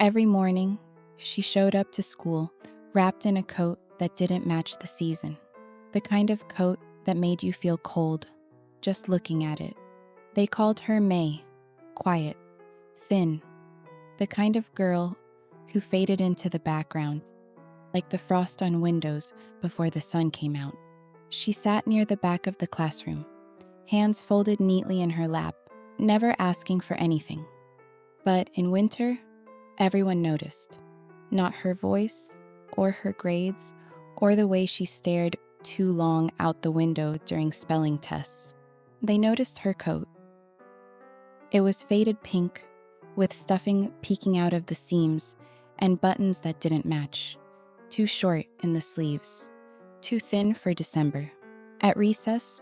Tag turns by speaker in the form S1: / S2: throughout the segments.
S1: Every morning, she showed up to school wrapped in a coat that didn't match the season. The kind of coat that made you feel cold just looking at it. They called her May, quiet, thin, the kind of girl who faded into the background, like the frost on windows before the sun came out. She sat near the back of the classroom, hands folded neatly in her lap, never asking for anything. But in winter, everyone noticed. Not her voice, or her grades, or the way she stared too long out the window during spelling tests. They noticed her coat. It was faded pink, with stuffing peeking out of the seams and buttons that didn't match. Too short in the sleeves, too thin for December. At recess,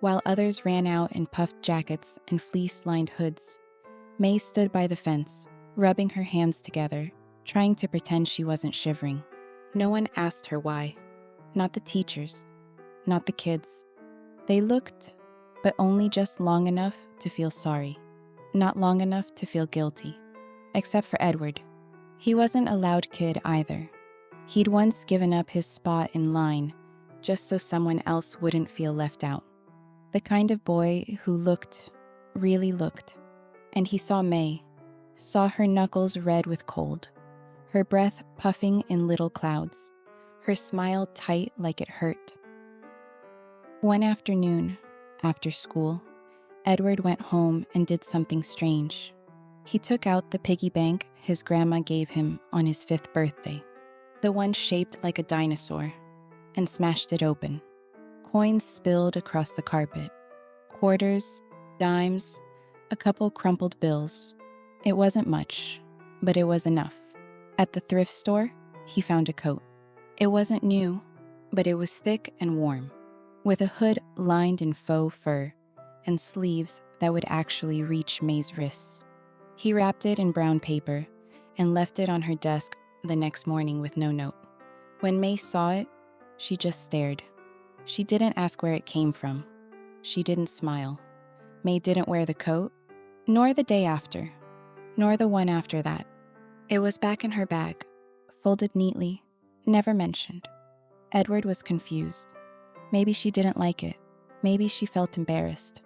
S1: while others ran out in puffed jackets and fleece-lined hoods, May stood by the fence, rubbing her hands together, trying to pretend she wasn't shivering. No one asked her why. Not the teachers, not the kids. They looked, but only just long enough to feel sorry, not long enough to feel guilty. Except for Edward. He wasn't a loud kid either. He'd once given up his spot in line just so someone else wouldn't feel left out. The kind of boy who looked, really looked. And he saw May, saw her knuckles red with cold, her breath puffing in little clouds, her smile tight like it hurt. One afternoon, after school, Edward went home and did something strange. He took out the piggy bank his grandma gave him on his 5th birthday, the one shaped like a dinosaur, and smashed it open. Coins spilled across the carpet. Quarters, dimes, a couple crumpled bills. It wasn't much, but it was enough. At the thrift store, he found a coat. It wasn't new, but it was thick and warm, with a hood lined in faux fur and sleeves that would actually reach May's wrists. He wrapped it in brown paper and left it on her desk the next morning with no note. When May saw it, she just stared. She didn't ask where it came from. She didn't smile. May didn't wear the coat, nor the day after, nor the one after that. It was back in her bag, folded neatly, never mentioned. Edward was confused. Maybe she didn't like it. Maybe she felt embarrassed.